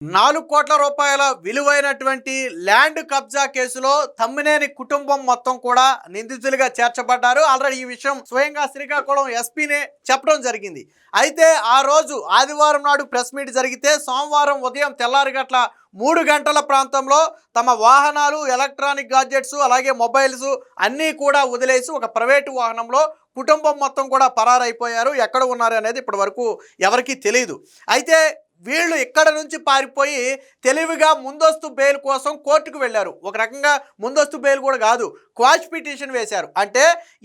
4 కోట్ల రూపాయల విలువైనటువంటి ల్యాండ్ కబ్జా కేసులో తమ్మినేని కుటుంబం మొత్తం కూడా నిందితులుగా చేర్చబడ్డారు. ఆల్రెడీ ఈ విషయం స్వయంగా శ్రీకాకుళం ఎస్పీనే చెప్పడం జరిగింది. అయితే ఆ రోజు ఆదివారం నాడు ప్రెస్ మీట్ జరిగితే సోమవారం ఉదయం తెల్లారి గట్ల 3 గంటల ప్రాంతంలో తమ వాహనాలు, ఎలక్ట్రానిక్ గాడ్జెట్స్, అలాగే మొబైల్స్ అన్నీ కూడా వదిలేసి ఒక ప్రైవేటు వాహనంలో కుటుంబం మొత్తం కూడా పరారైపోయారు. ఎక్కడ ఉన్నారు అనేది ఇప్పటి వరకు ఎవరికీ తెలియదు. అయితే వీళ్ళు ఇక్కడ నుంచి పారిపోయి తెలివిగా ముందస్తు బెయిల్ కోసం కోర్టుకు వెళ్ళారు. ఒక రకంగా ముందస్తు బెయిల్ కూడా కాదు, క్వాష్ పిటిషన్ వేశారు. అంటే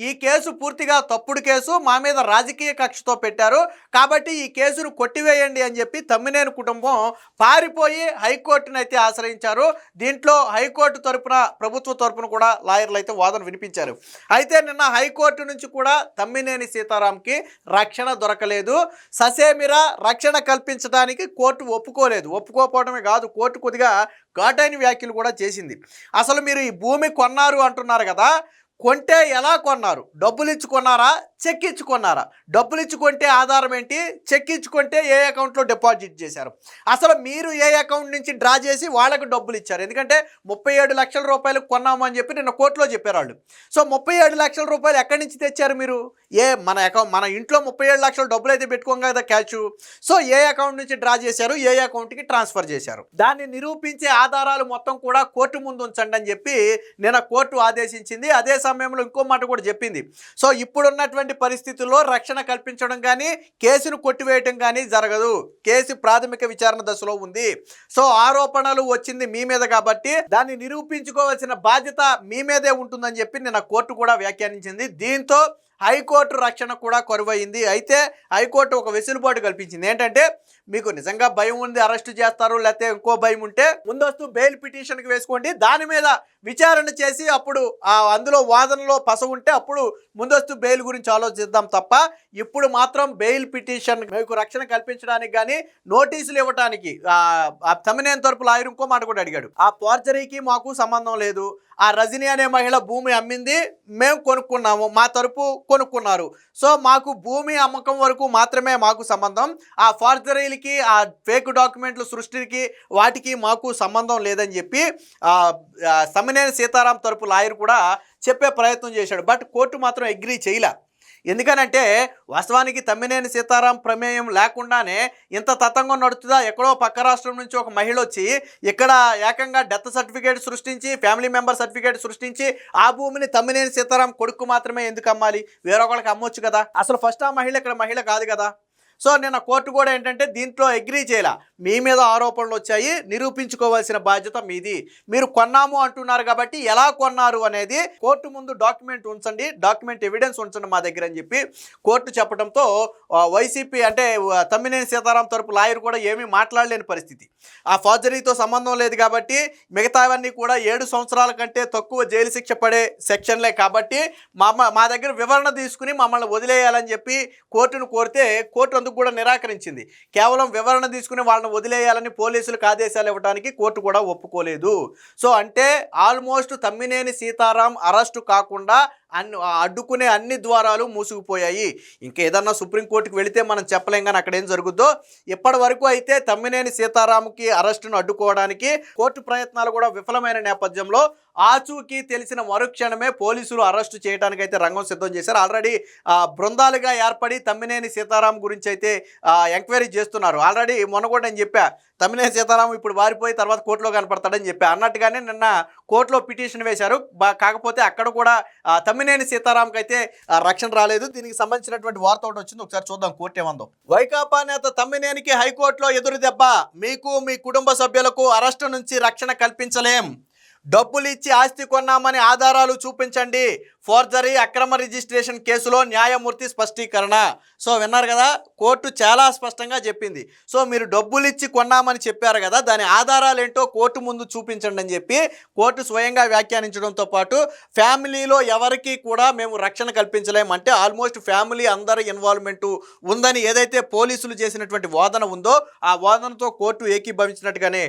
ఈ కేసు పూర్తిగా తప్పుడు కేసు, మా మీద రాజకీయ కక్షతో పెట్టారు కాబట్టి ఈ కేసును కొట్టివేయండి అని చెప్పి తమ్మినేని కుటుంబం పారిపోయి హైకోర్టును అయితే ఆశ్రయించారు. దీంట్లో హైకోర్టు తరపున, ప్రభుత్వ తరపున కూడా లాయర్లు అయితే వాదన వినిపించారు. అయితే నిన్న హైకోర్టు నుంచి కూడా తమ్మినేని సీతారాంకి రక్షణ దొరకలేదు. ససేమిరా రక్షణ కల్పించడానికి కోర్టు ఒప్పుకోలేదు. ఒప్పుకోకపోవడమే కాదు, కోర్టు కొద్దిగా ఘాటైన వ్యాఖ్యలు కూడా చేసింది. అసలు మీరు ఈ భూమి కొన్నారు అంటున్నారు కదా, కొంటే ఎలా కొన్నారు? డబ్బులు ఇచ్చి కొన్నారా, చెక్ ఇచ్చి కొన్నారా? డబ్బులు ఇచ్చి కొంటే ఆధారం ఏంటి, చెక్ ఇచ్చి కొంటే ఏ అకౌంట్లో డిపాజిట్ చేశారు? అసలు మీరు ఏ అకౌంట్ నుంచి డ్రా చేసి వాళ్ళకు డబ్బులు ఇచ్చారు? ఎందుకంటే 37 లక్షల రూపాయలు కొన్నాము అని చెప్పి నిన్న కోర్టులో చెప్పారు వాళ్ళు. సో 37 లక్షల రూపాయలు ఎక్కడి నుంచి తెచ్చారు మీరు? మన ఇంట్లో 37 లక్షల డబ్బులు అయితే పెట్టుకోం కదా క్యాష్. సో ఏ అకౌంట్ నుంచి డ్రా చేశారు, ఏ అకౌంట్కి ట్రాన్స్ఫర్ చేశారు? దాన్ని నిరూపించే ఆధారాలు మొత్తం కూడా కోర్టు ముందు ఉంచండి అని చెప్పి నిన్న కోర్టు ఆదేశించింది. అదే సమయంలో ఇంకో మాట కూడా చెప్పింది. సో ఇప్పుడున్నటువంటి పరిస్థితుల్లో రక్షణ కల్పించడం కానీ, కేసును కొట్టివేయటం కానీ జరగదు. కేసు ప్రాథమిక విచారణ దశలో ఉంది. సో ఆరోపణలు వచ్చింది మీ మీద కాబట్టి దాన్ని నిరూపించుకోవాల్సిన బాధ్యత మీ మీదే ఉంటుందని చెప్పి నిన్న కోర్టు కూడా వ్యాఖ్యానించింది. దీంతో హైకోర్టు రక్షణ కూడా కరువైంది. అయితే హైకోర్టు ఒక వెసులుబాటు కల్పించింది. ఏంటంటే మీకు నిజంగా భయం ఉంది, అరెస్టు చేస్తారు, లేకపోతే ఇంకో భయం ఉంటే ముందస్తు బెయిల్ పిటిషన్కి వేసుకోండి, దాని మీద విచారణ చేసి అప్పుడు అందులో వాదనలో పస ఉంటే అప్పుడు ముందస్తు బెయిల్ గురించి ఆలోచిద్దాం తప్ప ఇప్పుడు మాత్రం బెయిల్ పిటిషన్ మీకు రక్షణ కల్పించడానికి కానీ, నోటీసులు ఇవ్వడానికి తమ్మినేని తరపు లాయర్ ఇంకో మాట కూడా అడిగాడు. ఆ ఫోర్జరీకి మాకు సంబంధం లేదు. ఆ రజనీ అనే మహిళ భూమి అమ్మింది, మేము కొనుక్కున్నాము, మా తరపు కొనుక్కున్నారు. సో మాకు భూమి అమ్మకం వరకు మాత్రమే మాకు సంబంధం. ఆ ఫోర్జరీలకి, ఆ ఫేక్ డాక్యుమెంట్లు సృష్టికి వాటికి మాకు సంబంధం లేదని చెప్పి తమ్మినేని సీతారాం తరపు లాయర్ కూడా చెప్పే ప్రయత్నం చేశాడు. బట్ కోర్టు మాత్రం అగ్రీ చేయలే. ఎందుకనంటే వాస్తవానికి తమ్మినేని సీతారాం ప్రమేయం లేకుండానే ఇంత తతంగం నడుతుందా? ఎక్కడో పక్క రాష్ట్రం నుంచి ఒక మహిళ వచ్చి ఇక్కడ ఏకంగా డెత్ సర్టిఫికేట్ సృష్టించి, ఫ్యామిలీ మెంబర్ సర్టిఫికేట్ సృష్టించి ఆ భూమిని తమ్మినేని సీతారాం కొడుకు మాత్రమే ఎందుకు అమ్మాలి? వేరొకరికి అమ్మొచ్చు కదా. అసలు ఫస్ట్ ఆ మహిళ ఇక్కడ మహిళ కాదు కదా. సో నిన్న కోర్టు కూడా ఏంటంటే దీంట్లో అగ్రీ చేయాల. మీ మీద ఆరోపణలు వచ్చాయి, నిరూపించుకోవాల్సిన బాధ్యత మీది. మీరు కొన్నాము అంటున్నారు కాబట్టి ఎలా కొన్నారు అనేది కోర్టు ముందు డాక్యుమెంట్ ఉంచండి, డాక్యుమెంట్ ఎవిడెన్స్ ఉంచండి మా దగ్గర అని చెప్పి కోర్టు చెప్పడంతో వైసీపీ అంటే తమ్మినేని సీతారాం తరపు లాయర్ కూడా ఏమీ మాట్లాడలేని పరిస్థితి. ఆ ఫోర్జరీతో సంబంధం లేదు కాబట్టి మిగతావన్నీ కూడా 7 సంవత్సరాల కంటే తక్కువ జైలు శిక్ష పడే సెక్షన్లే కాబట్టి మా దగ్గర వివరణ తీసుకుని మమ్మల్ని వదిలేయాలని చెప్పి కోర్టును కోరితే కోర్టు అందుకు కూడా నిరాకరించింది. కేవలం వివరణ తీసుకుని వాళ్ళని వదిలేయాలని పోలీసులకు ఆదేశాలు ఇవ్వడానికి కోర్టు కూడా ఒప్పుకోలేదు. సో అంటే ఆల్మోస్ట్ తమ్మినేని సీతారాం అరెస్టు కాకుండా అడ్డుకునే అన్ని ద్వారాలు మూసుకుపోయాయి. ఇంకేదన్నా సుప్రీంకోర్టుకు వెళితే మనం చెప్పలేం కానీ అక్కడ ఏం జరుగుద్దో. ఇప్పటి వరకు అయితే తమ్మినేని సీతారాంకి అరెస్టును అడ్డుకోవడానికి కోర్టు ప్రయత్నాలు కూడా విఫలమైన నేపథ్యంలో ఆచూకీ తెలిసిన మరుక్షణమే పోలీసులు అరెస్టు చేయడానికి అయితే రంగం సిద్ధం చేశారు. ఆల్రెడీ బృందాలుగా ఏర్పడి తమ్మినేని సీతారాం గురించి అయితే ఎంక్వైరీ చేస్తున్నారు. ఆల్రెడీ మొన్న కూడా నేను చెప్పా, తమ్మినేని సీతారాం ఇప్పుడు వారిపోయి తర్వాత కోర్టులో కనపడతాడని చెప్పా. అన్నట్టుగానే నిన్న కోర్టులో పిటిషన్ వేశారు. కాకపోతే అక్కడ కూడా తమ్మినేని సీతారాంకి అయితే రక్షణ రాలేదు. దీనికి సంబంధించినటువంటి వార్త ఒకటి వచ్చింది, ఒకసారి చూద్దాం కోర్టు ఏమందో. వైకాపా నేత తమ్మినేనికి హైకోర్టులో ఎదురు దెబ్బ. మీకు మీ కుటుంబ సభ్యులకు అరెస్టు నుంచి రక్షణ కల్పించలేం. డబ్బులు ఇచ్చి ఆస్తి కొన్నామని ఆధారాలు చూపించండి. ఫోర్జరీ, అక్రమ రిజిస్ట్రేషన్ కేసులో న్యాయమూర్తి స్పష్టీకరణ. సో విన్నారు కదా, కోర్టు చాలా స్పష్టంగా చెప్పింది. సో మీరు డబ్బులు ఇచ్చి కొన్నామని చెప్పారు కదా, దాని ఆధారాలు ఏంటో కోర్టు ముందు చూపించండి అని చెప్పి కోర్టు స్వయంగా వ్యాఖ్యానించడంతో పాటు ఫ్యామిలీలో ఎవరికి కూడా మేము రక్షణ కల్పించలేమంటే ఆల్మోస్ట్ ఫ్యామిలీ అందరి ఇన్వాల్వ్మెంటు ఉందని ఏదైతే పోలీసులు చేసినటువంటి వాదన ఉందో ఆ వాదనతో కోర్టు ఏకీభవించినట్టుగానే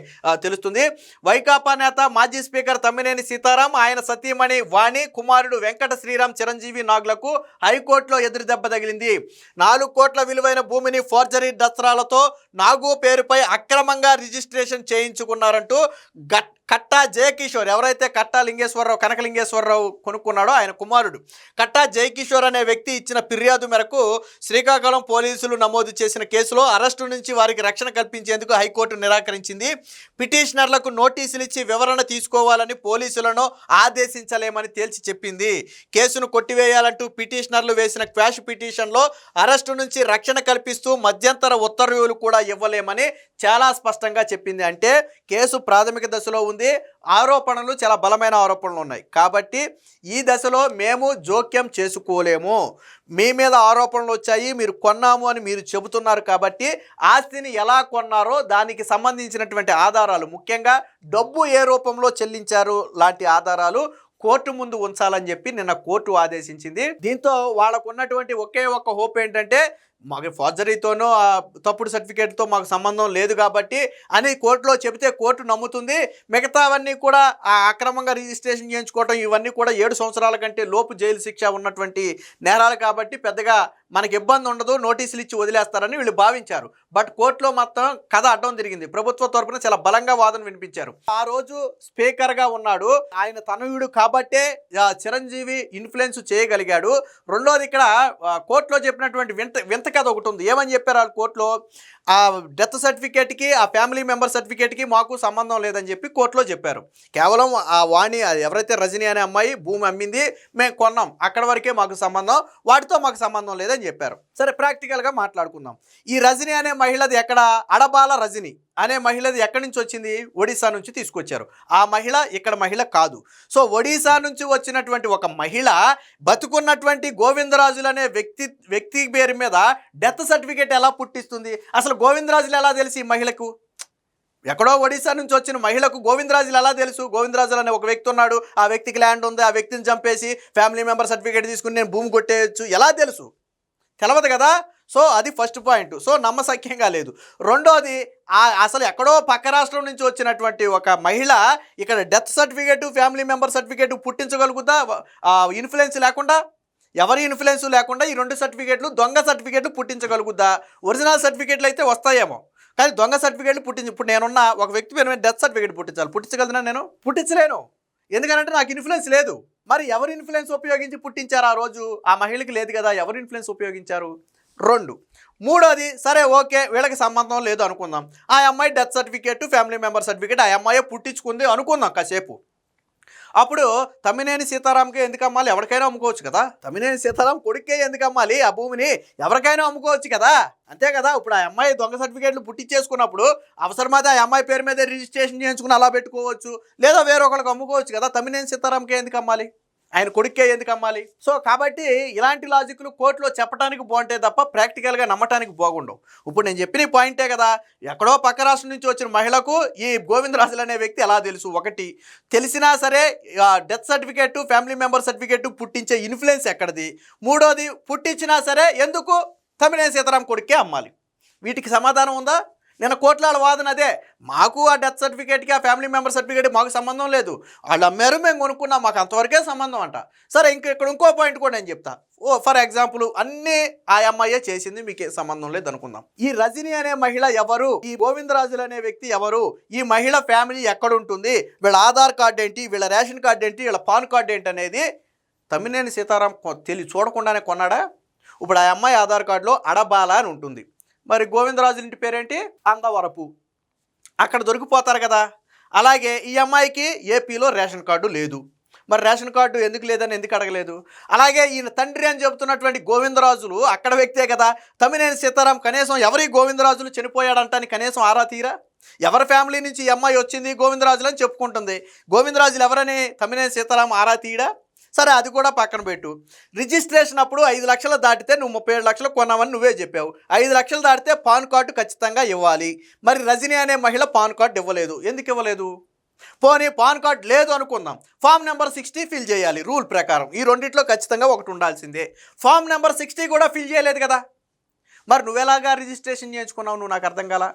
తెలుస్తుంది. వైకాపా నేత మాజీ స్పీకర్ తమ్మినేని సీతారాం, ఆయన సతీమణి వాణి, కుమారుడు వెంకట వెంకట శ్రీరామ్, చిరంజీవి నాగులకు హైకోర్టులో ఎదురు దెబ్బ తగిలింది. 4 కోట్ల విలువైన భూమిని ఫోర్జరీ దస్త్రాలతో నాగు పేరుపై అక్రమంగా రిజిస్ట్రేషన్ చేయించుకున్నారంటూ కట్టా జయకిషోర్, ఎవరైతే కట్టా లింగేశ్వరరావు, కనకలింగేశ్వరరావు కొనుక్కున్నాడో ఆయన కుమారుడు కట్టా జయకిషోర్ అనే వ్యక్తి ఇచ్చిన ఫిర్యాదు మేరకు శ్రీకాకుళం పోలీసులు నమోదు చేసిన కేసులో అరెస్టు నుంచి వారికి రక్షణ కల్పించేందుకు హైకోర్టు నిరాకరించింది. పిటిషనర్లకు నోటీసులు ఇచ్చి వివరణ తీసుకోవాలని పోలీసులను ఆదేశించలేమని తేల్చి చెప్పింది. కేసును కొట్టివేయాలంటూ పిటిషనర్లు వేసిన క్వాష్ పిటిషన్లో అరెస్టు నుంచి రక్షణ కల్పిస్తూ మధ్యంతర ఉత్తర్వులు కూడా ఇవ్వలేమని చాలా స్పష్టంగా చెప్పింది. అంటే కేసు ప్రాథమిక దశలో ఉంది, ఆరోపణలు చాలా బలమైన ఆరోపణలు ఉన్నాయి కాబట్టి ఈ దశలో మేము జోక్యం చేసుకోలేము. మీ మీద ఆరోపణలు వచ్చాయి, మీరు కొన్నాము అని మీరు చెబుతున్నారు కాబట్టి ఆస్తిని ఎలా కొన్నారో దానికి సంబంధించినటువంటి ఆధారాలు, ముఖ్యంగా డబ్బు ఏ రూపంలో చెల్లించారు లాంటి ఆధారాలు కోర్టు ముందు ఉంచాలని చెప్పి నిన్న కోర్టు ఆదేశించింది. దీంతో వాళ్ళకు ఉన్నటువంటి ఒకే ఒక్క హోప్ ఏంటంటే మాకు ఫోర్జరీతోనూ తప్పుడు సర్టిఫికేట్తో మాకు సంబంధం లేదు కాబట్టి అని కోర్టులో చెబితే కోర్టు నమ్ముతుంది. మిగతావన్నీ కూడా అక్రమంగా రిజిస్ట్రేషన్ చేయించుకోవటం ఇవన్నీ కూడా 7 సంవత్సరాల కంటే లోపు జైలు శిక్ష ఉన్నటువంటి నేరాలు కాబట్టి పెద్దగా మనకి ఇబ్బంది ఉండదు, నోటీసులు ఇచ్చి వదిలేస్తారని వీళ్ళు భావించారు. బట్ కోర్టులో మొత్తం కథ అడ్డం తిరిగింది. ప్రభుత్వ తరపున చాలా బలంగా వాదన వినిపించారు. ఆ రోజు స్పీకర్గా ఉన్నాడు ఆయన, తనయుడు కాబట్టే చిరంజీవి ఇన్ఫ్లుయెన్స్ చేయగలిగాడు. రెండోది ఇక్కడ కోర్టులో చెప్పినటువంటి వింత కథ ఒకటి ఉంది. ఏమని చెప్పారు వాళ్ళు కోర్టులో, ఆ డెత్ సర్టిఫికేట్కి ఆ ఫ్యామిలీ మెంబర్ సర్టిఫికేట్కి మాకు సంబంధం లేదని చెప్పి కోర్టులో చెప్పారు. కేవలం ఆ వాణి, ఎవరైతే రజనీ అనే అమ్మాయి భూమి అమ్మింది, మేము కొన్నాం, అక్కడ వరకే మాకు సంబంధం, వాటితో మాకు సంబంధం లేదని చెప్పారు. సరే, ప్రాక్టికల్గా మాట్లాడుకుందాం. ఈ రజనీ అనే మహిళది ఎక్కడ, అడబాల రజనీ అనే మహిళది ఎక్కడి నుంచి వచ్చింది, ఒడిశా నుంచి తీసుకొచ్చారు. ఆ మహిళ ఇక్కడ మహిళ కాదు. సో ఒడిశా నుంచి వచ్చినటువంటి ఒక మహిళ బతుకున్నటువంటి గోవిందరాజులు అనే వ్యక్తి పేరు మీద డెత్ సర్టిఫికేట్ ఎలా పుట్టిస్తుంది? అసలు గోవిందరాజులు ఎలా తెలిసి ఈ మహిళకు? ఎక్కడో ఒడిశా నుంచి వచ్చిన మహిళకు గోవిందరాజులు ఎలా తెలుసు? గోవిందరాజులు అనే ఒక వ్యక్తి ఉన్నాడు, ఆ వ్యక్తికి ల్యాండ్ ఉంది, ఆ వ్యక్తిని చంపేసి ఫ్యామిలీ మెంబర్ సర్టిఫికేట్ తీసుకుని నేను భూమి కొట్టేయచ్చు, ఎలా తెలుసు? తెలవదు కదా. సో అది ఫస్ట్ పాయింట్. సో నమ్మశక్యంగా లేదు. రెండోది, అసలు ఎక్కడో పక్క రాష్ట్రం నుంచి వచ్చినటువంటి ఒక మహిళ ఇక్కడ death certificate, family member certificate పుట్టించగలుగుతా ఇన్ఫ్లుయెన్స్ లేకుండా? ఎవరి ఇన్ఫ్లుయెన్స్ లేకుండా ఈ 2 సర్టిఫికేట్లు, దొంగ సర్టిఫికేట్లు పుట్టించగలుగుద్దా? ఒరిజినల్ సర్టిఫికేట్లు అయితే వస్తాయేమో, కానీ దొంగ సర్టిఫికేట్లు ఇప్పుడు నేనున్న ఒక వ్యక్తి పేరు మీద డెత్ సర్టిఫికేట్ పుట్టించగలనా? నేను పుట్టించలేను, ఎందుకంటే నాకు ఇన్ఫ్లుయెన్స్ లేదు. మరి ఎవరు ఇన్ఫ్లుయెన్స్ ఉపయోగించి పుట్టించారు? ఆ రోజు ఆ మహిళకి లేదు కదా, ఎవరు ఇన్ఫ్లుయెన్స్ ఉపయోగించారు? 2. మూడోది, సరే ఓకే వీళ్ళకి సంబంధం లేదు అనుకుందాం, ఆ అమ్మాయి death certificate, family member certificate ఆ అమ్మాయి పుట్టించుకుంది అనుకుందాం కాసేపు. అప్పుడు తమ్మినేని సీతారాంకే ఎందుకు అమ్మాలి? ఎవరికైనా అమ్ముకోవచ్చు కదా. తమ్మినేని సీతారాం కొడుకే ఎందుకు అమ్మాలి? ఆ భూమిని ఎవరికైనా అమ్ముకోవచ్చు కదా, అంతే కదా. ఇప్పుడు ఆ అమ్మాయి దొంగ సర్టిఫికేట్లు పుట్టించేసుకున్నప్పుడు అవసరమైతే ఆ అమ్మాయి పేరు మీద రిజిస్ట్రేషన్ చేయించుకుని అలా పెట్టుకోవచ్చు, లేదా వేరొకరికి అమ్ముకోవచ్చు కదా. తమ్మినేని సీతారాంకే ఎందుకు అమ్మాలి? ఆయన కొడుకే ఎందుకు అమ్మాలి? సో కాబట్టి ఇలాంటి లాజిక్లు కోర్టులో చెప్పడానికి బాగుంటాయి తప్ప ప్రాక్టికల్గా నమ్మటానికి బాగుండవు. ఇప్పుడు నేను చెప్పిన పాయింటే కదా, ఎక్కడో పక్క రాష్ట్రం నుంచి వచ్చిన మహిళకు ఈ గోవిందరాజులు అనే వ్యక్తి ఎలా తెలుసు? ఒకటి, తెలిసినా సరే death certificate, family member certificate పుట్టించే ఇన్ఫ్లుయెన్స్ ఎక్కడిది? మూడోది, పుట్టించినా సరే ఎందుకు తమ్మినేని సీతారాం కొడుకే అమ్మాలి? వీటికి సమాధానం ఉందా? నేను కోట్లాల వాదన అదే, మాకు ఆ డెత్ సర్టిఫికేట్కి ఆ ఫ్యామిలీ మెంబర్ సర్టిఫికేట్ మాకు సంబంధం లేదు, వాళ్ళు అమ్మారు మేము కొనుక్కున్నాం, మాకు అంతవరకే సంబంధం అంట. సరే, ఇక్కడ ఇంకో పాయింట్ కూడా నేను చెప్తా. ఫర్ ఎగ్జాంపుల్ అన్నీ ఆ అమ్మాయే చేసింది, మీకే సంబంధం లేదు అనుకుందాం. ఈ రజనీ అనే మహిళ ఎవరు? ఈ గోవిందరాజులు అనే వ్యక్తి ఎవరు? ఈ మహిళ ఫ్యామిలీ ఎక్కడుంటుంది? వీళ్ళ ఆధార్ కార్డు ఏంటి? వీళ్ళ రేషన్ కార్డు ఏంటి? వీళ్ళ పాన్ కార్డు ఏంటి అనేది తమ్మినేని సీతారాం చూడకుండానే కొన్నాడా? ఇప్పుడు ఆ అమ్మాయి ఆధార్ కార్డులో అడబాల అని ఉంటుంది, మరి గోవిందరాజుల ఇంటి పేరేంటి? అందవరపు, అక్కడ దొరికిపోతారు కదా. అలాగే ఈ అమ్మాయికి ఏపీలో రేషన్ కార్డు లేదు, మరి రేషన్ కార్డు ఎందుకు లేదని ఎందుకు అడగలేదు? అలాగే ఈయన తండ్రి అని చెబుతున్నటువంటి గోవిందరాజులు అక్కడ వ్యక్తే కదా. తమ్మినేని సీతారాం కనీసం ఎవరి గోవిందరాజులు చనిపోయాడంటానికి కనీసం ఆరా తీరా? ఎవరి ఫ్యామిలీ నుంచి ఈ అమ్మాయి వచ్చింది గోవిందరాజులు అని చెప్పుకుంటుంది, గోవిందరాజులు ఎవరని తమ్మినేని సీతారాం ఆరా తీయడా? సరే, అది కూడా పక్కన పెట్టు. రిజిస్ట్రేషన్ అప్పుడు 5 లక్షలు దాటితే నువ్వు 37 లక్షలు కొన్నావని నువ్వే చెప్పావు. 5 లక్షలు దాటితే పాన్ కార్డు ఖచ్చితంగా ఇవ్వాలి. మరి రజనీ అనే మహిళ పాన్ కార్డు ఇవ్వలేదు, ఎందుకు ఇవ్వలేదు? పోనీ పాన్ కార్డు లేదు అనుకుందాం, ఫామ్ నెంబర్ 60 ఫిల్ చేయాలి రూల్ ప్రకారం. ఈ రెండిట్లో ఖచ్చితంగా ఒకటి ఉండాల్సిందే. ఫామ్ నెంబర్ 60 కూడా ఫిల్ చేయలేదు కదా, మరి నువ్వెలాగా రిజిస్ట్రేషన్ చేయించుకున్నావు? నువ్వు నాకు అర్థం కాల.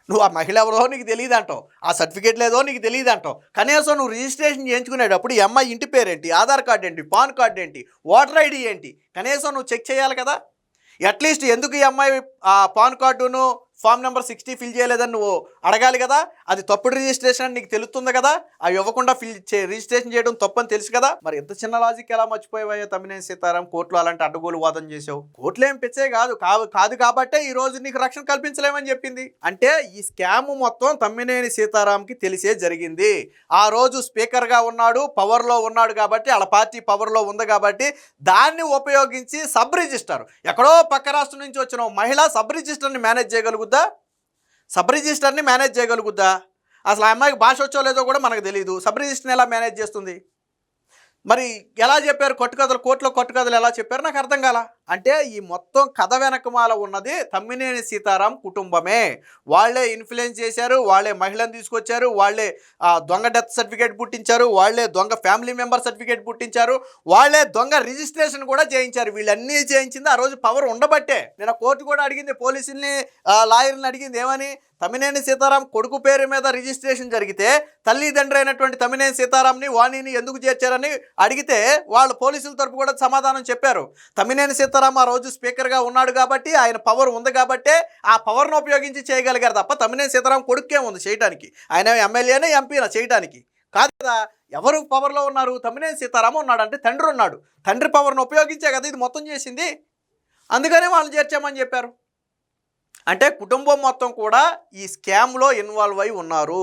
నువ్వు ఆ మహిళ ఎవరో నీకు తెలియదు అంటావు, ఆ సర్టిఫికేట్ లేదో నీకు తెలియదు అంటావు. కనీసం నువ్వు రిజిస్ట్రేషన్ చేయించుకునేటప్పుడు ఈ అమ్మాయి ఇంటి పేరేంటి, ఆధార్ కార్డు ఏంటి, పాన్ కార్డు ఏంటి, ఓటర్ ఐడి ఏంటి, కనీసం నువ్వు చెక్ చేయాలి కదా. అట్లీస్ట్ ఎందుకు ఈ అమ్మాయి ఆ పాన్ కార్డును ఫామ్ నెంబర్ 60 ఫిల్ చేయలేదని నువ్వు అడగాలి కదా. అది తప్పుడు రిజిస్ట్రేషన్ అని నీకు తెలుస్తుంది కదా. అవి ఇవ్వకుండా రిజిస్ట్రేషన్ చేయడం తప్పని తెలుసు కదా. మరి ఎంత చిన్న లాజిక్ ఎలా మర్చిపోయావా తమ్మినేని సీతారాం? కోర్టులో అలాంటి అడ్డగోలు వాదన చేసావు. కోర్టులో ఏం పిచ్చే కాదు కాబట్టే ఈ రోజు నీకు రక్షణ కల్పించలేమని చెప్పింది. అంటే ఈ స్కామ్ మొత్తం తమ్మినేని సీతారాంకి తెలిసే జరిగింది. ఆ రోజు స్పీకర్గా ఉన్నాడు, పవర్లో ఉన్నాడు కాబట్టి, వాళ్ళ పార్టీ పవర్లో ఉంది కాబట్టి దాన్ని ఉపయోగించి సబ్ రిజిస్టర్, ఎక్కడో పక్క రాష్ట్రం నుంచి వచ్చిన మహిళ సబ్ రిజిస్టర్ని మేనేజ్ చేయగలుగుద్దా? సబ్ రిజిస్టర్ని మేనేజ్ చేయగలుగుద్దా? అసలు ఆ అమ్మాయికి భాష వచ్చో లేదో కూడా మనకు తెలియదు. సబ్ రిజిస్టర్ని ఎలా మేనేజ్ చేస్తుంది? మరి ఎలా చెప్పారు కట్టుకథలు, కోర్టులో కట్టుకథలు ఎలా చెప్పారు నాకు అర్థం కాల. అంటే ఈ మొత్తం కథ వెనకమాల ఉన్నది తమ్మినేని సీతారాం కుటుంబమే. వాళ్ళే ఇన్ఫ్లుయెన్స్ చేశారు, వాళ్ళే మహిళను తీసుకొచ్చారు, వాళ్ళే దొంగ డెత్ సర్టిఫికేట్ పుట్టించారు, వాళ్ళే దొంగ ఫ్యామిలీ మెంబర్ సర్టిఫికేట్ పుట్టించారు, వాళ్ళే దొంగ రిజిస్ట్రేషన్ కూడా చేయించారు. వీళ్ళన్నీ చేయించింది ఆ రోజు పవర్ ఉండబట్టే. నేను కోర్టు కూడా అడిగింది, పోలీసుల్ని లాయర్ని అడిగింది ఏమని, తమ్మినేని సీతారాం కొడుకు పేరు మీద రిజిస్ట్రేషన్ జరిగితే తల్లిదండ్రి అయినటువంటి తమ్మినేని సీతారాంని వాణిని ఎందుకు చేర్చారని అడిగితే వాళ్ళు పోలీసుల తరపు కూడా సమాధానం చెప్పారు. తమ్మినేని సీతారాం ఆ రోజు స్పీకర్గా ఉన్నాడు కాబట్టి, ఆయన పవర్ ఉంది కాబట్టే ఆ పవర్ను ఉపయోగించి చేయగలిగారు తప్ప తమ్మినేని సీతారాం కొడుకే ఉంది చేయడానికి. ఆయన ఎమ్మెల్యేనే ఎంపీనా చేయడానికి కాదు కదా. ఎవరు పవర్లో ఉన్నారు? తమ్మినేని సీతారాం ఉన్నాడు, అంటే తండ్రి ఉన్నాడు. తండ్రి పవర్ను ఉపయోగించే కదా ఇది మొత్తం చేసింది. అందుకనే వాళ్ళని చేర్చామని చెప్పారు. అంటే కుటుంబం మొత్తం కూడా ఈ స్కామ్లో ఇన్వాల్వ్ అయి ఉన్నారు.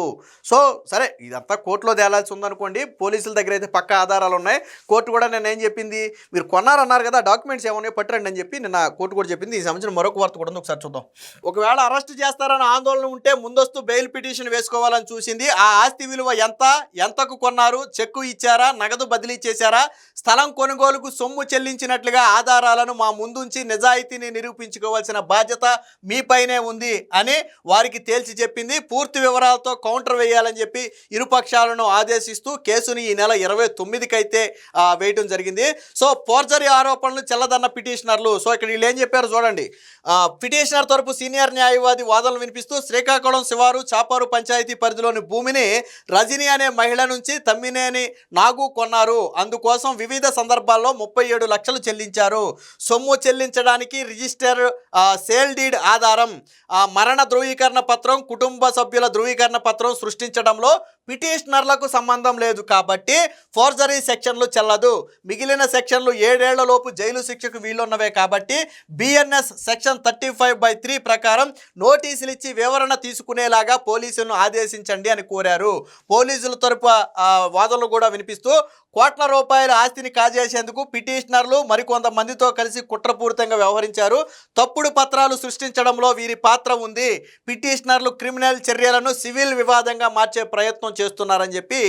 సో సరే, ఇదంతా కోర్టులో తేలాల్సి ఉందనుకోండి. పోలీసుల దగ్గర అయితే పక్కా ఆధారాలు ఉన్నాయి. కోర్టు కూడా నేను ఏం చెప్పింది, మీరు కొన్నారన్నారు కదా, డాక్యుమెంట్స్ ఏమన్నాయో పట్టరండి అని చెప్పి నిన్న కోర్టు కూడా చెప్పింది. ఈ సంబంధించిన మరొక వార్త కూడా ఉంది, ఒకసారి చూద్దాం. ఒకవేళ అరెస్ట్ చేస్తారని ఆందోళన ఉంటే ముందస్తు బెయిల్ పిటిషన్ వేసుకోవాలని చూసింది. ఆ ఆస్తి విలువ ఎంతకు కొన్నారు, చెక్కు ఇచ్చారా, నగదు బదిలీ చేశారా, స్థలం కొనుగోలుకు సొమ్ము చెల్లించినట్లుగా ఆధారాలను మా ముందుంచి నిజాయితీని నిరూపించుకోవాల్సిన బాధ్యత మీ పైనే ఉంది అని వారికి తేల్చి చెప్పింది. పూర్తి వివరాలతో కౌంటర్ వేయాలని చెప్పి ఇరుపక్షాలను ఆదేశిస్తూ కేసుని ఈ నెల 29కి అయితే వేయటం జరిగింది. సో ఫోర్జరీ ఆరోపణలు చెల్లదన్న పిటిషనర్లు. సో ఇక్కడ వీళ్ళు ఏం చెప్పారు చూడండి. పిటిషనర్ తరపు సీనియర్ న్యాయవాది వాదనలు వినిపిస్తూ శ్రీకాకుళం శివారు చాపారు పంచాయతీ పరిధిలోని భూమిని రజని అనే మహిళ నుంచి తమ్మినేని నాగు కొన్నారు. అందుకోసం వివిధ సందర్భాల్లో 37 లక్షలు చెల్లించారు. సొమ్ము చెల్లించడానికి రిజిస్టర్ సేల్ డీడ్ ఆధారం, మరణ ధృవీకరణ పత్రం, కుటుంబ సభ్యుల ధృవీకరణ పత్రం సృష్టించడంలో పిటిషనర్లకు సంబంధం లేదు కాబట్టి ఫోర్జరీ సెక్షన్లు చెల్లదు. మిగిలిన సెక్షన్లు 7 ఏళ్లలోపు జైలు శిక్షకు వీలున్నవే కాబట్టి బిఎన్ఎస్ సెక్షన్ 35/3 ప్రకారం నోటీసులు ఇచ్చి వివరణ తీసుకునేలాగా పోలీసులను ఆదేశించండి అని కోరారు. పోలీసుల తరపు వాదనలు కూడా వినిపిస్తూ కోట్ల రూపాయల ఆస్తిని కాజేసేందుకు పిటిషనర్లు మరికొంతమందితో కలిసి కుట్రపూరితంగా వ్యవహరించారు. తప్పుడు పత్రాలు సృష్టించడంలో వీరి పాత్ర ఉంది. పిటిషనర్లు క్రిమినల్ చర్యలను సివిల్ వివాదంగా మార్చే ప్రయత్నం చేస్తున్నారని చెప్పి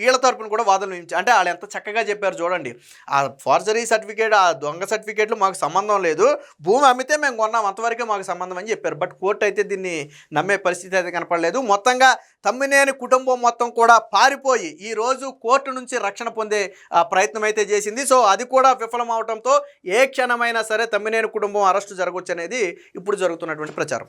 వీళ్ళ తరపున కూడా వాదనలు వినిపించారు. అంటే వాళ్ళు ఎంత చక్కగా చెప్పారు చూడండి. ఆ ఫోర్జరీ సర్టిఫికేట్, ఆ దొంగ సర్టిఫికేట్లు మాకు సంబంధం లేదు, భూమి అమ్మితే మేము కొన్నాం, అంతవరకే మాకు సంబంధం అని చెప్పారు. బట్ కోర్టు అయితే దీన్ని నమ్మే పరిస్థితి అయితే కనపడలేదు. మొత్తంగా తమ్మినేని కుటుంబం మొత్తం కూడా పారిపోయి ఈరోజు కోర్టు నుంచి రక్షణ పొందే ప్రయత్నం అయితే చేసింది. సో అది కూడా విఫలం అవడంతో ఏ క్షణమైనా సరే తమ్మినేని కుటుంబం అరెస్టు జరగవచ్చు అనేది ఇప్పుడు జరుగుతున్నటువంటి ప్రచారం.